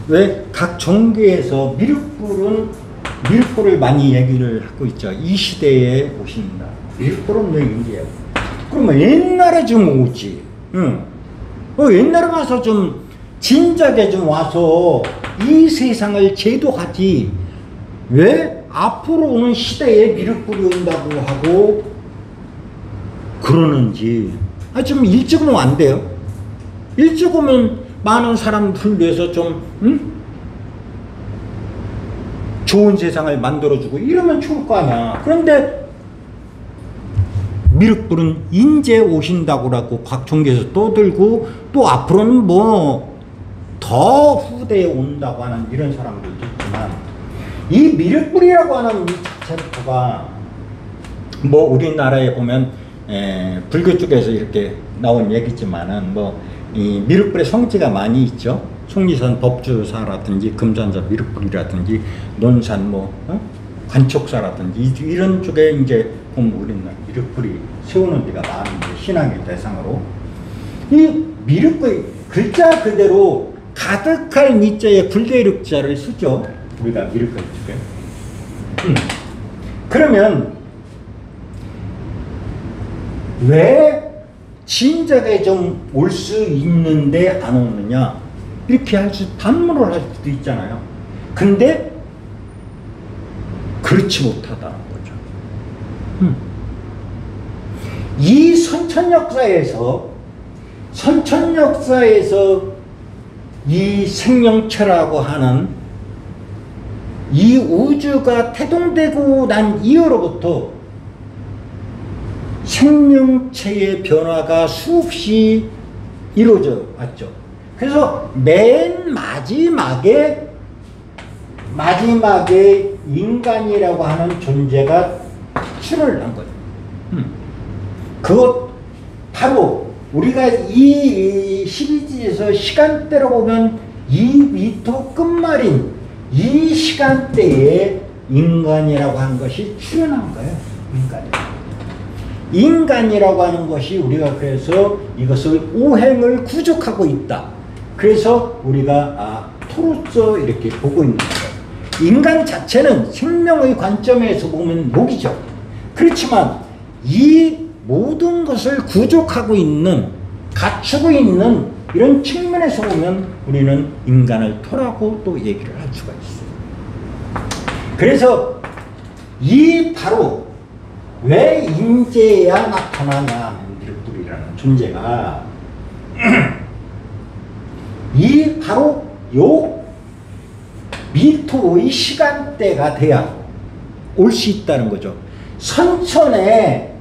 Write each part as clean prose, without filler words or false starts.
왜 각 종교에서 밀불을 많이 얘기를 하고 있죠. 이 시대에 오신다. 밀불은 왜 이게요? 그러면 옛날에 좀 오지. 응. 옛날에 와서 좀 진작에 좀 와서 이 세상을 제도하지. 왜 앞으로 오는 시대에 밀불이 온다고 하고 그러는지. 좀 일찍 오면 안 돼요. 일찍 오면 많은 사람들 위해서 좀 좋은 세상을 만들어주고 이러면 좋을 거 아니야. 그런데 미륵불은 인제 오신다고 각 종교에서 떠들고 또 앞으로는 뭐 더 후대에 온다고 하는 이런 사람들도 있지만 이 미륵불이라고 하는 이 자체가 뭐 우리나라에 보면 불교 쪽에서 이렇게 나온 얘기지만은 뭐 이 미륵불의 성지가 많이 있죠. 속리산 법주사라든지 금산사 미륵불이라든지 논산 뭐 관촉사라든지 이런 쪽에 이제 보면 우리나라 미륵불이 세우는 데가 많은데 신앙의 대상으로 이 미륵불 글자 그대로 가득할 미자에 불대륵자를 쓰죠. 우리가 미륵불 쪽에. 그러면 왜 진작에 좀 올 수 있는데 안 오느냐 이렇게 반문을 할 수도 있잖아요. 근데 그렇지 못하다는 거죠. 이 선천역사에서 이 생명체라고 하는 이 우주가 태동되고 난 이후로부터 생명체의 변화가 수없이 이루어져 왔죠. 그래서 맨 마지막에 인간이라고 하는 존재가 출현을 한 거예요. 그것 바로 우리가 이 시리즈에서 시간대로 보면 2m 끝말인 이 시간대에 인간이라고 하는 것이 출현한 거예요. 인간이라고 하는 것이 우리가 그래서 이것을 오행을 구족하고 있다. 그래서 우리가 토로서 이렇게 보고 있는 거예요. 인간 자체는 생명의 관점에서 보면 목이죠. 그렇지만 이 모든 것을 구족하고 있는, 갖추고 있는 이런 측면에서 보면 우리는 인간을 토라고 또 얘기를 할 수가 있어요. 그래서 이 바로 왜 인제야 나타나냐 미륵불이라는 존재가 이 바로 요 미토의 시간대가 돼야 올 수 있다는 거죠. 선천에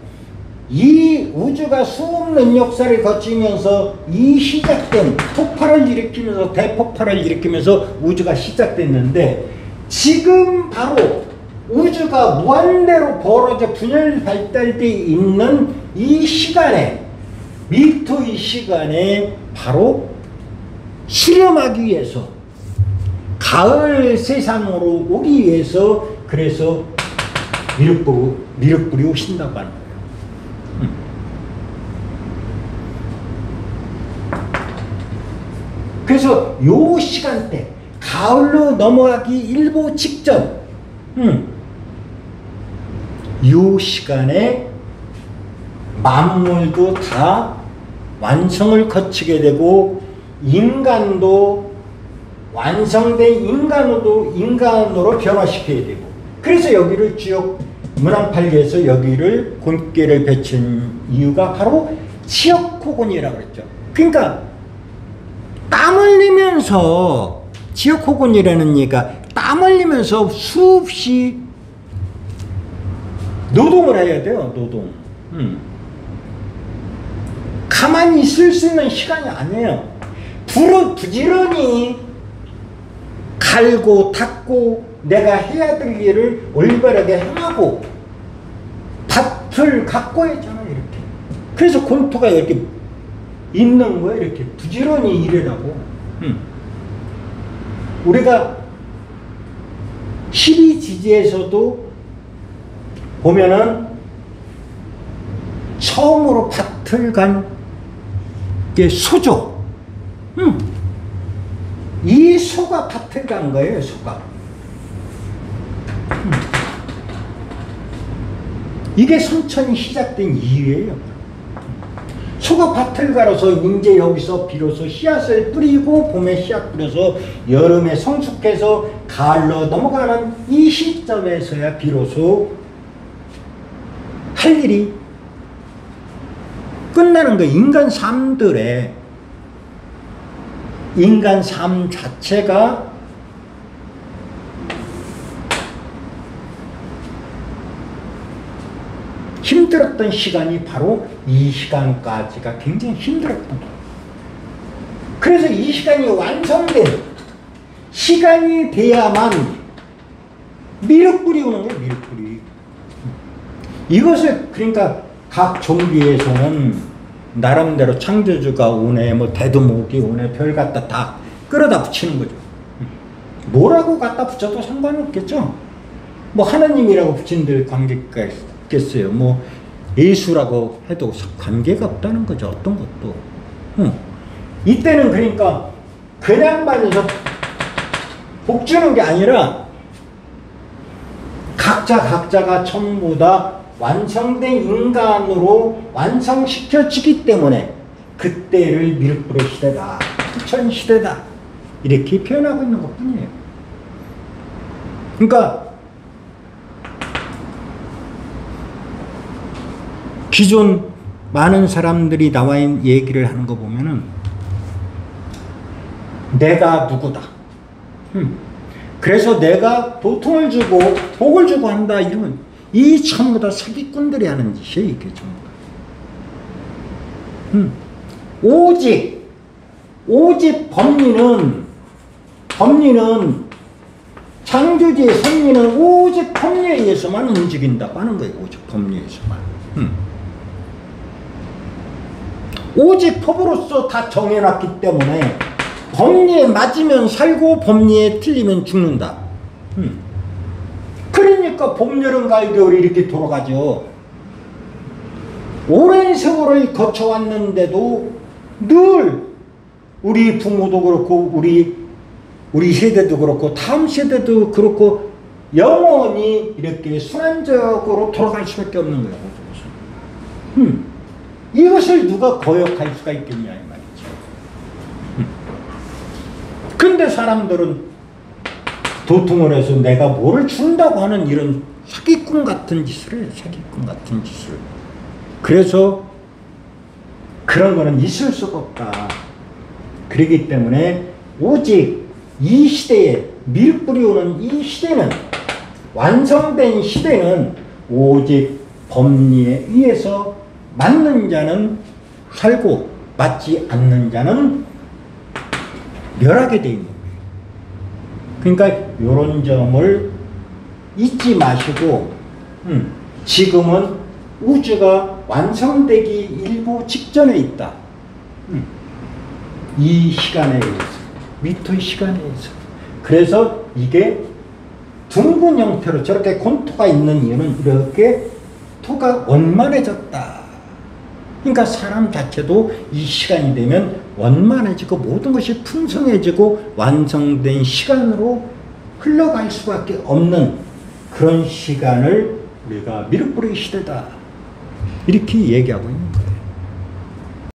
이 우주가 수없는 역사를 거치면서 이 시작된 폭발을 일으키면서 대폭발을 일으키면서 우주가 시작됐는데 지금 바로 우주가 무한대로 벌어져 분열 발달되어 있는 이 시간에 미토의 시간에 바로 수렴하기 위해서 가을 세상으로 오기 위해서 그래서 미륵불이 오신다고 하는 거예요. 그래서 요 시간대 가을로 넘어가기 일보 직전 요 시간에 만물도 다 완성을 거치게 되고 인간도 완성된 인간으로 변화시켜야 되고 그래서 여기를 지역 문항팔계에서 여기를 곤깨를 배친 이유가 바로 지역호곤이라고 그랬죠. 그러니까 땀 흘리면서 지역호곤이라는 얘기가 땀 흘리면서 수없이 노동을 해야 돼요. 노동. 가만히 있을 수 있는 시간이 아니에요. 부지런히 갈고 닦고 내가 해야 될 일을 올바르게 행하고 밭을 가꿔야잖아 이렇게. 그래서 공토가 이렇게 있는 거예요. 이렇게 부지런히 일하라고. 우리가 12지지에서도 보면은 처음으로 밭을 간 게 소죠. 이 소가 밭을 간 거예요, 소가. 이게 선천이 시작된 이유예요. 소가 밭을 갈아서 이제 여기서 비로소 씨앗을 뿌리고 봄에 씨앗 뿌려서 여름에 성숙해서 가을로 넘어가는 이 시점에서야 비로소 할 일이 끝나는 거예요. 인간 삶 자체가 힘들었던 시간이 바로 이 시간까지가 굉장히 힘들었던 거예요. 그래서 이 시간이 완성된 시간이 돼야만 미륵불이 오는 거예요. 미륵불이. 이것을 그러니까 각 종교에서는 나름대로 창조주가 오네, 뭐 대두목이 오네, 별 갖다 다 끌어다 붙이는 거죠. 뭐라고 갖다 붙여도 상관이 없겠죠. 뭐 하나님이라고 붙인 들 관계가 있겠어요. 뭐 예수라고 해도 관계가 없다는 거죠. 어떤 것도. 이때는 그러니까 그냥 말해서 복 주는 게 아니라 각자가 전부 다 완성된 인간으로 완성시켜지기 때문에 그때를 미륵불의 시대다, 부처시대다 이렇게 표현하고 있는 것 뿐이에요. 그러니까 기존 많은 사람들이 나와 있는 얘기를 하는 거 보면은 내가 누구다. 그래서 내가 도통을 주고 복을 주고 한다. 이러면 이 전부 다 사기꾼들이 하는 짓이에요. 이게 전부 다. 오직 법리는 창조주의 섭리는 오직 법리에 의해서만 움직인다고 하는 거예요. 오직 법리에서만. 오직 법으로서 다 정해놨기 때문에 법리에 맞으면 살고 법리에 틀리면 죽는다. 그러니까 봄, 여름, 가을, 겨울이 이렇게 돌아가죠. 오랜 세월을 거쳐왔는데도 늘 우리 부모도 그렇고 우리 세대도 그렇고 다음 세대도 그렇고 영원히 이렇게 순환적으로 돌아갈 수밖에 없는 거예요. 이것을 누가 거역할 수가 있겠냐 이 말이죠. 근데 사람들은 도통을 해서 내가 뭐를 준다고 하는 이런 사기꾼 같은 짓을 해요. 사기꾼 같은 짓을. 그래서 그런 거는 있을 수가 없다. 그렇기 때문에 오직 이 시대에 밀불이 오는 이 시대는 완성된 시대는 오직 법리에 의해서 맞는 자는 살고 맞지 않는 자는 멸하게 돼 있는 거예요. 그러니까 이런 점을 잊지 마시고 지금은 우주가 완성되기 일부 직전에 있다. 이 시간에 의해서 미토의 시간에 의해서 그래서 이게 둥근 형태로 저렇게 곤토가 있는 이유는 이렇게 토가 원만해졌다. 그러니까 사람 자체도 이 시간이 되면 원만해지고 모든 것이 풍성해지고 완성된 시간으로 흘러갈 수밖에 없는 그런 시간을 우리가 미륵불의 시대다 이렇게 얘기하고 있는 거예요.